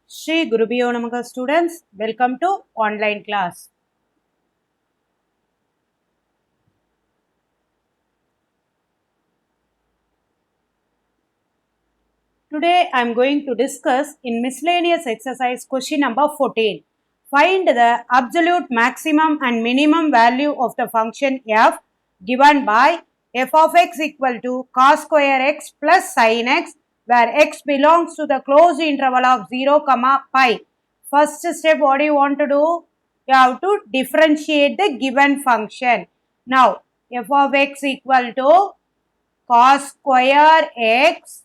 Shri Gurubhyo Namaha students, welcome to online class. Today I am going to discuss in miscellaneous exercise question number 14. Find the absolute maximum and minimum value of the function f given by f of x equal to cos square x plus sin x where x belongs to the closed interval of 0, pi. First step, what do you want to do? You have to differentiate the given function. Now, f of x equal to cos square x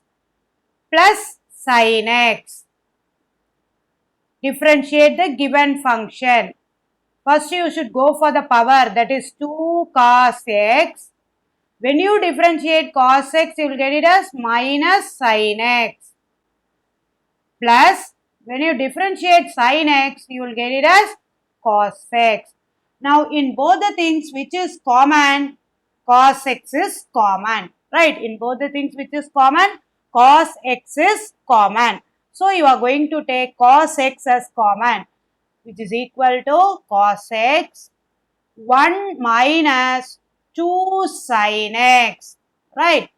plus sin x. Differentiate the given function. First you should go for the power, that is 2 cos x. When you differentiate cos x, you will get it as minus sin x. Plus, when you differentiate sin x, you will get it as cos x. Now, in both the things which is common, cos x is common. Right? In both the things which is common, cos x is common. So, you are going to take cos x as common, which is equal to cos x 1 minus 2 sin x. Right?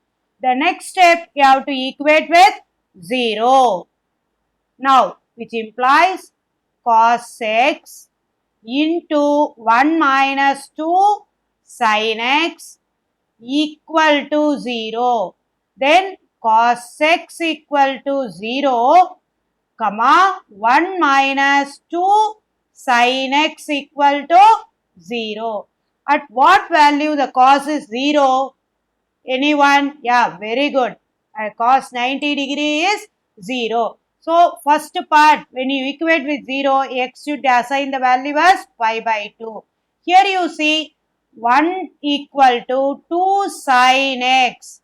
The next step you have to equate with 0. Now, which implies cos x into 1 minus 2 sin x equal to 0. Then cos x equal to 0, comma 1 minus 2 sin x equal to 0. At what value the cos is 0? Anyone? Yeah, very good. Cos 90 degree is 0. So, first part, when you equate with 0, x should assign the value as pi by 2. Here you see 1 equal to 2 sin x.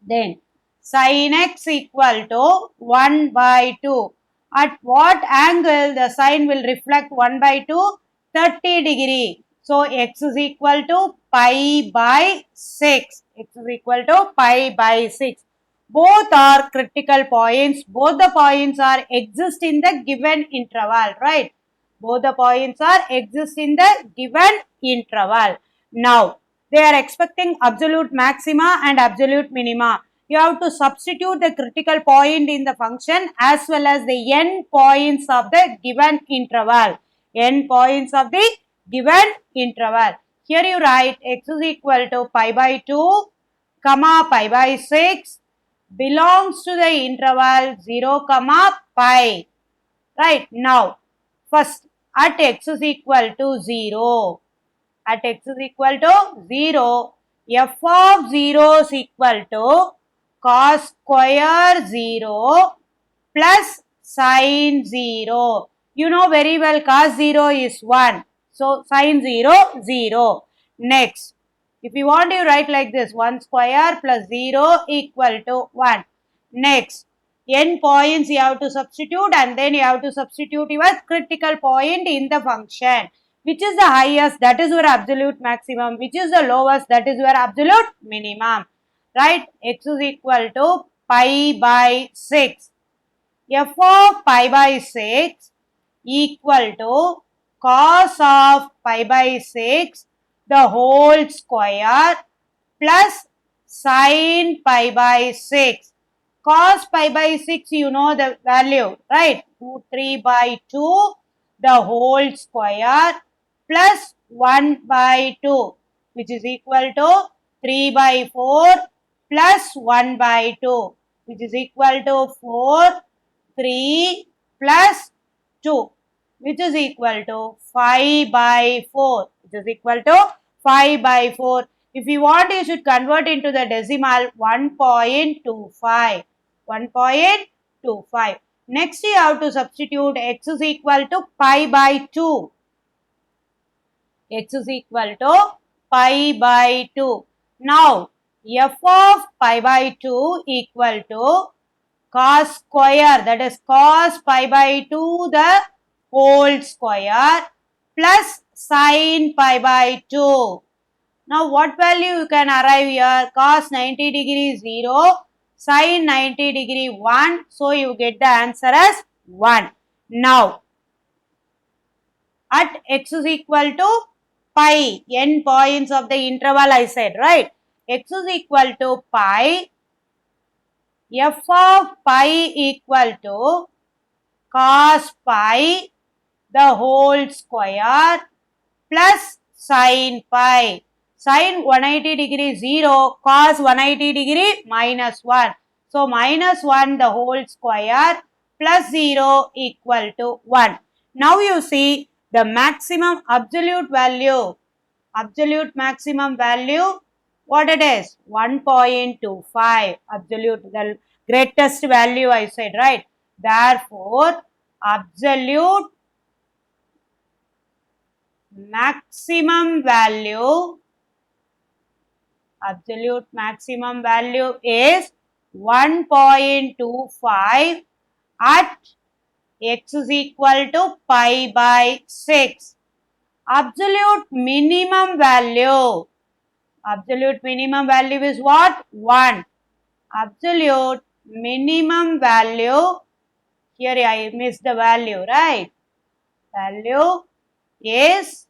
Then, sin x equal to 1 by 2. At what angle the sign will reflect 1 by 2? 30 degree. So, x is equal to pi by 6. X is equal to pi by 6. Both are critical points. Both the points are exist in the given interval, right? Both the points are exist in the given interval. Now, they are expecting absolute maxima and absolute minima. You have to substitute the critical point in the function as well as the n points of the given interval. N points of the given interval. Here you write x is equal to pi by 2, comma pi by 6 belongs to the interval 0, pi. Right. Now, first at x is equal to 0. At x is equal to 0, f of 0 is equal to cos square 0 plus sin 0. You know very well cos 0 is 1. So, sin 0, 0. Next, if you want to write like this, 1 square plus 0 equal to 1. Next, n points you have to substitute and then you have to substitute your critical point in the function. Which is the highest, that is your absolute maximum. Which is the lowest, that is your absolute minimum. Right? X is equal to pi by 6. F of pi by 6 equal to cos of pi by 6 the whole square plus sin pi by 6. Cos pi by 6, you know the value, right? 3 by 2 the whole square plus 1 by 2, which is equal to 3 by 4 plus 1 by 2, which is equal to 4, 3 plus 2, which is equal to 5 by 4, which is equal to 5 by 4. If you want, you should convert into the decimal 1.25. 1.25. Next, you have to substitute x is equal to pi by 2. X is equal to pi by 2. Now, f of pi by 2 equal to cos square, that is cos pi by 2 the whole square plus sin pi by 2. Now, what value you can arrive here? Cos 90 degree 0, sin 90 degree 1. So, you get the answer as 1. Now, at x is equal to pi, n points of the interval I said, right? X is equal to pi, f of pi equal to cos pi the whole square plus sin pi. Sin 180 degree 0, cos 180 degree minus 1. So, minus 1 the whole square plus 0 equal to 1. Now, you see the maximum absolute value. Absolute maximum value, what it is? 1.25. Absolute, the greatest value I said, right? Therefore, absolute maximum value is 1.25 at x is equal to pi by 6. Absolute minimum value is what? 1. Absolute minimum value, here I missed the value, right? Value is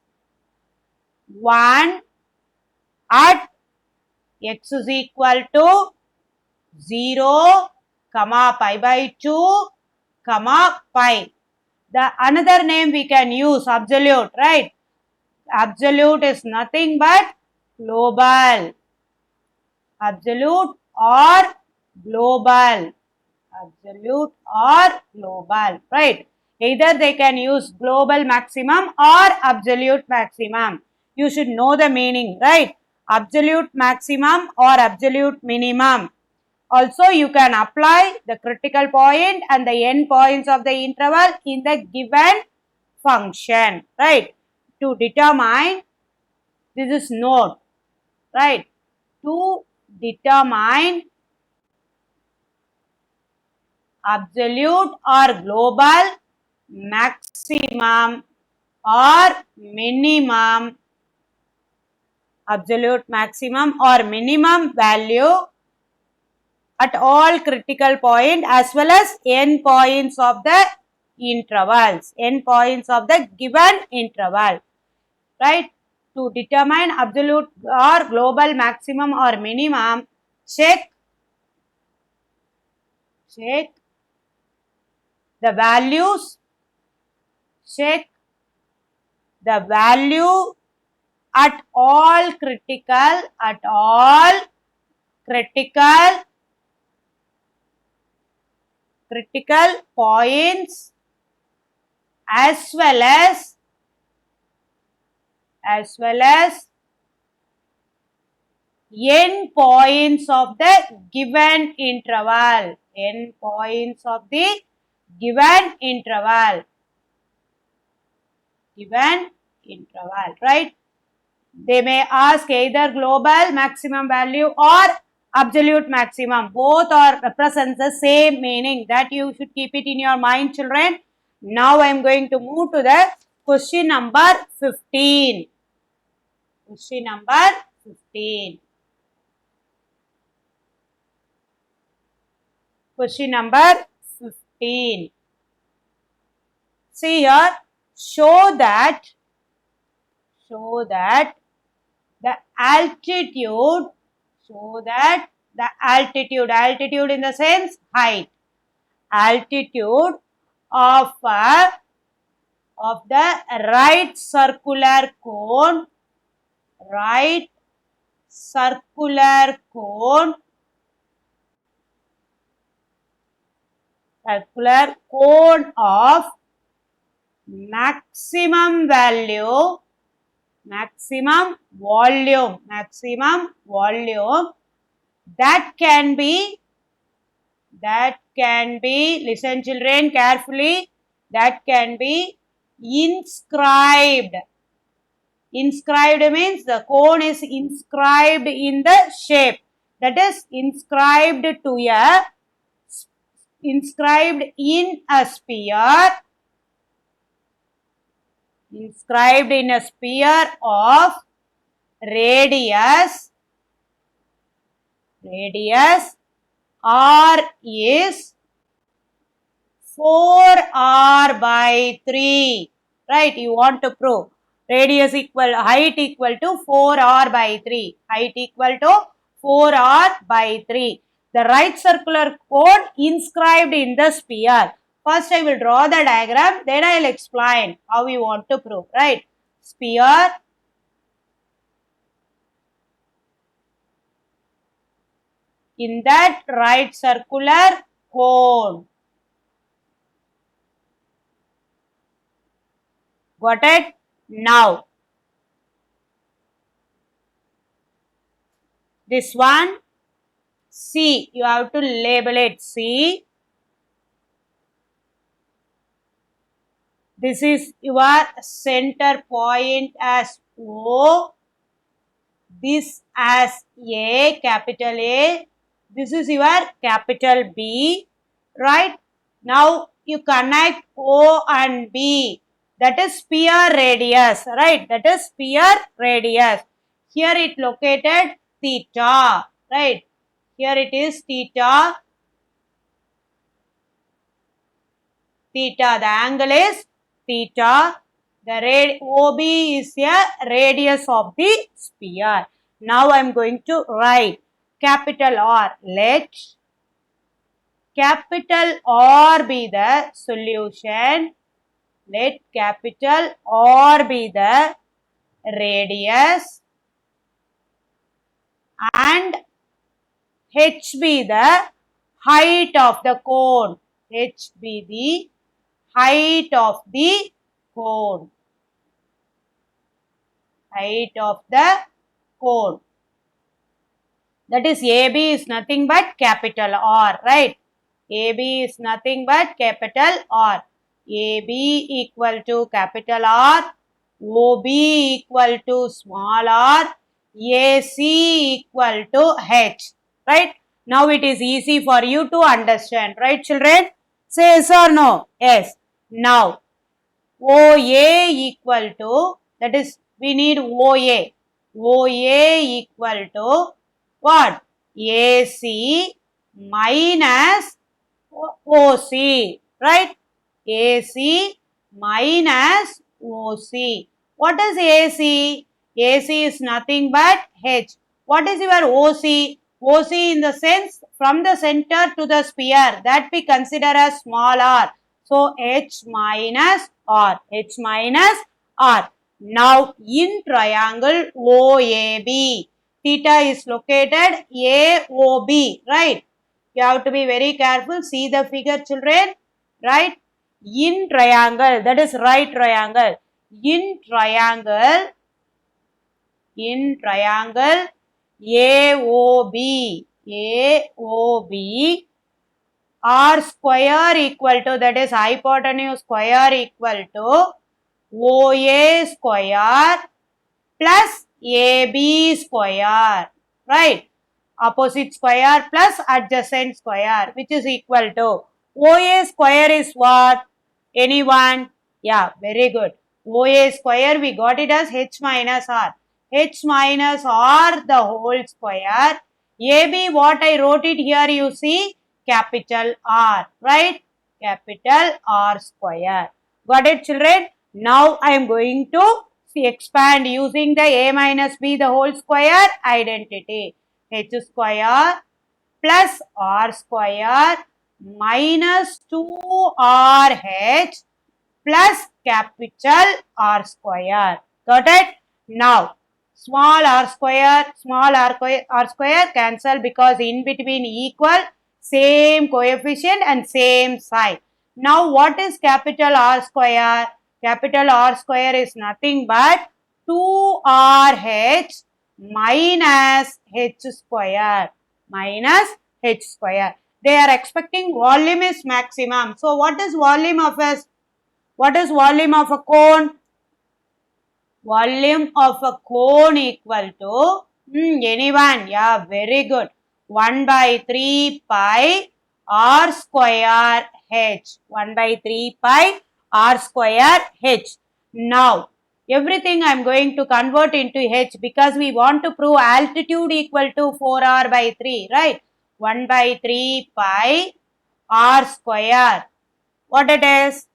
1 at x is equal to 0, comma pi by 2, comma pi. The another name we can use absolute, right? Absolute is nothing but global. Absolute or global. Absolute or global, right? Either they can use global maximum or absolute maximum. You should know the meaning, right? Absolute maximum or absolute minimum. Also, you can apply the critical point and the end points of the interval in the given function, right? To determine, this is note, right? To determine absolute or global maximum or minimum, absolute maximum or minimum value at all critical point as well as end points of the intervals, end points of the given interval, right? To determine absolute or global maximum or minimum, check the values, check the value at all critical points as well as end points of the given interval, end points of the given interval, right? They may ask either global maximum value or absolute maximum. Both are represent the same meaning. That you should keep it in your mind, children. Now I am going to move to the question number 15. Question number 15. Question number 15. See here, show that the altitude, altitude in the sense height, altitude of the right circular cone, of maximum volume, that can be, listen children carefully, that can be inscribed. Inscribed means the cone is inscribed in the shape. That is inscribed in a sphere. Inscribed in a sphere of radius r is 4r by 3. Right, you want to prove radius equal, height equal to 4r by 3. Height equal to 4r by 3. The right circular cone inscribed in the sphere. First I will draw the diagram, then I will explain how we want to prove. Right, sphere, in that right circular cone. Got it? Now, this one, C, you have to label it C. This is your center point as O. This as A, capital A. This is your capital B. Right? Now, you connect O and B. That is sphere radius. Right? That is sphere radius. Here it located theta. Right? Here it is theta. Theta, the angle is theta. The OB is a radius of the sphere. Now I am going to write capital R. Let capital R be the solution. Let capital R be the radius and H be the height of the cone. H be the height of the cone. Height of the cone. That is AB is nothing but capital R, right? AB is nothing but capital R. AB equal to capital R. OB equal to small r. AC equal to H, right? Now it is easy for you to understand, right children? Say yes or no? Yes. Now, OA equal to, that is, we need OA. OA equal to what? AC minus OC, right? AC minus OC. What is AC? AC is nothing but H. What is your OC? OC in the sense from the center to the sphere, that we consider as small r. So H minus R. H minus R. Now in triangle OAB, theta is located AOB, right? You have to be very careful. See the figure children, right? In triangle, that is right triangle. In triangle AOB, R square equal to, that is hypotenuse square equal to OA square plus AB square, right? Opposite square plus adjacent square, which is equal to OA square is what? Anyone? Yeah, very good. OA square, we got it as H minus R. H minus R the whole square. AB, what I wrote it here, you see, capital R, right? Capital R square. Got it children? Now I am going to expand using the A minus B the whole square identity. H square plus R square minus 2RH plus capital R square. Got it? Now, small r square cancel because in between equal, same coefficient and same sign. Now, what is capital R square? Capital R square is nothing but 2RH minus H square. Minus H square. They are expecting volume is maximum. So, what is volume of a cone? Volume of a cone equal to, anyone? Yeah, very good. 1 by 3 pi R square H. 1 by 3 pi R square H. Now, everything I am going to convert into H because we want to prove altitude equal to 4R by 3, right? 1 by 3 pi R square. What it is?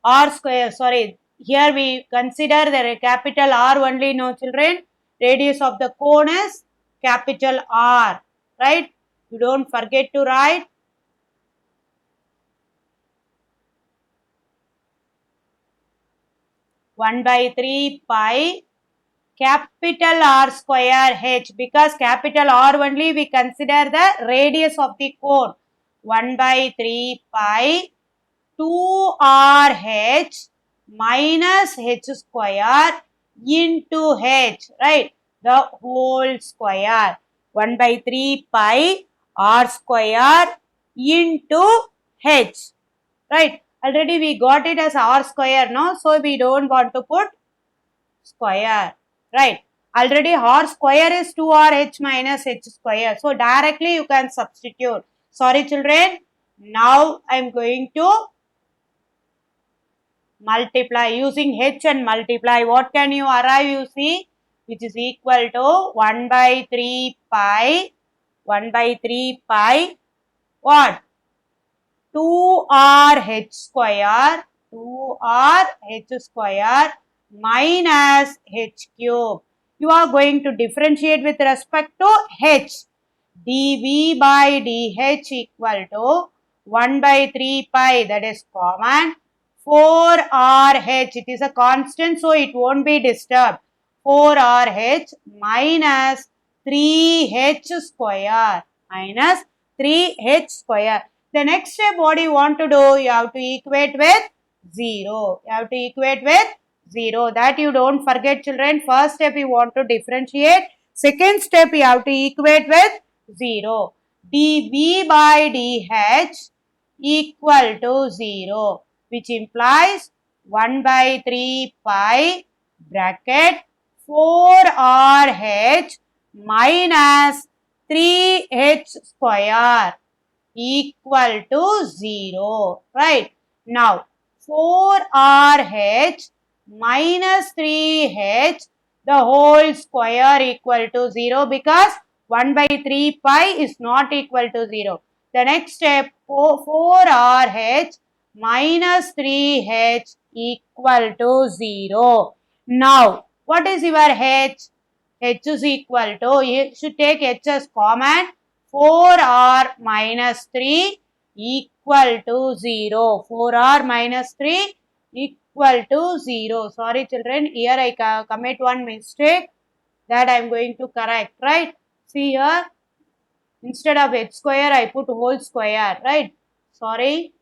R square, sorry, here we consider the capital R only, no children. Radius of the cone is capital R, right? You don't forget to write. One by 3 pi capital R square H, because capital R only we consider the radius of the cone. 1 by 3 pi 2 RH minus H square into H, right? The whole square. 1 by 3 pi R square into H, right? Already we got it as R square, no? So we don't want to put square, right? Already R square is 2RH minus H square. So directly you can substitute. Sorry children. Now I am going to multiply using H and multiply. What can you arrive, you see? Which is equal to 1 by 3 pi. 1 by 3 pi. What? 2RH square. 2RH square minus H cube. You are going to differentiate with respect to H. dV by dH equal to 1 by 3 pi, that is common. 4RH, it is a constant, so it won't be disturbed. 4RH minus 3H square. Minus 3H square. The next step, what do you want to do? You have to equate with 0. You have to equate with 0. That you don't forget children. First step you want to differentiate. Second step you have to equate with 0. dV by dH equal to 0, which implies 1 by 3 pi bracket 4RH minus 3H square equal to 0, right? Now 4RH minus 3H the whole square equal to 0, because 1 by 3 pi is not equal to 0. The next step, 4RH minus 3H equal to 0. Now, what is your H? H is equal to, you should take H as common, 4R minus 3 equal to 0. 4R minus 3 equal to 0. Sorry children, here I commit one mistake that I am going to correct, right? See here, instead of H square I put whole square, right? Sorry.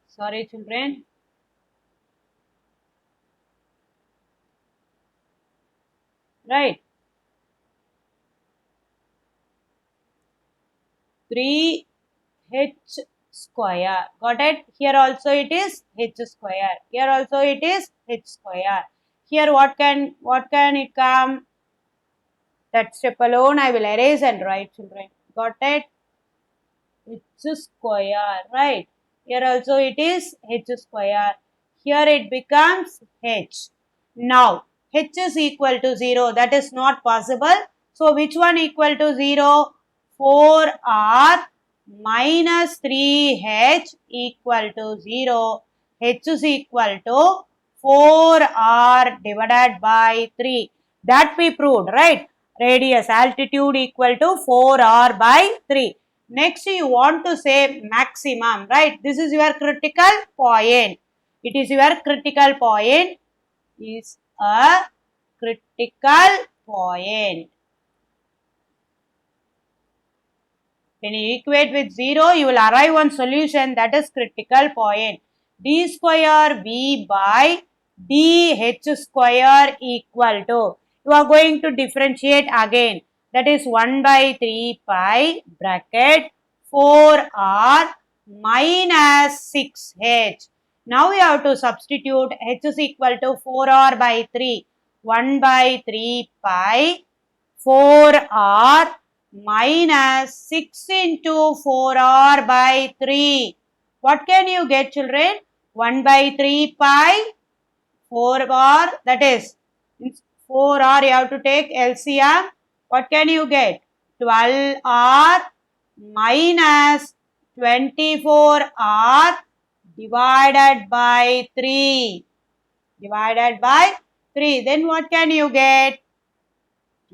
Sorry children. Right. 3H square. Got it? Here also it is H square. Here also it is H square. Here what can it come? That step alone I will erase and write children. Got it? H square. Right. Here also it is H square. Here it becomes H. Now H is equal to 0. That is not possible. So which one equal to 0? 4R minus 3H equal to 0. H is equal to 4R divided by 3. That we proved, right? Radius, altitude equal to 4R by 3. Next you want to say maximum, right? This is your critical point. It is your critical point. Is a critical point. When you equate with 0, you will arrive on solution, that is critical point. D square V by DH square equal to, you are going to differentiate again, that is 1 by 3 pi bracket 4R minus 6H. Now you have to substitute H is equal to 4R by 3. 1 by 3 pi 4R minus 6 into 4R by 3. What can you get children? 1 by 3 pi 4R, that is 4R you have to take LCM. What can you get? 12r minus 24r divided by 3. Divided by 3. Then what can you get?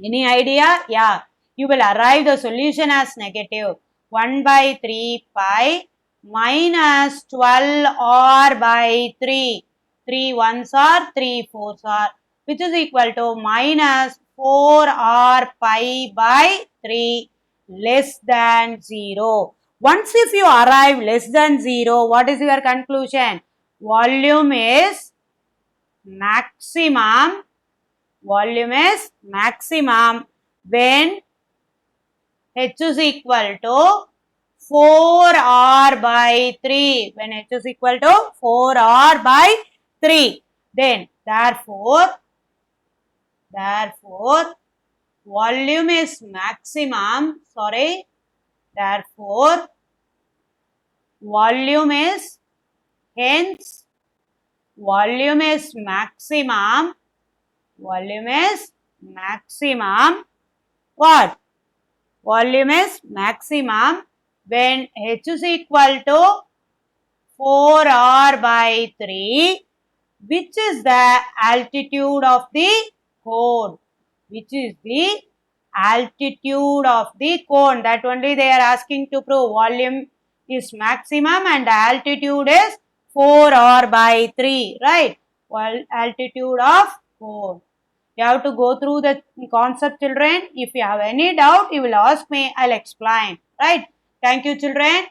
Any idea? Yeah. You will arrive the solution as negative. 1 by 3 pi minus 12r by 3. 3 ones are 3 fours are, which is equal to minus 4r pi by 3 less than 0. Once if you arrive less than 0, what is your conclusion? Volume is maximum. Volume is maximum when H is equal to 4r by 3. When H is equal to 4r by 3. Then therefore volume is maximum. Therefore volume is hence volume is maximum. Volume is maximum. What? Volume is maximum when H is equal to 4r by 3, which is the altitude of the cone. Which is the altitude of the cone. That only they are asking to prove. Volume is maximum and altitude is 4r by 3. Right? Well, altitude of cone. You have to go through the concept, children. If you have any doubt, you will ask me. I'll explain. Right? Thank you, children.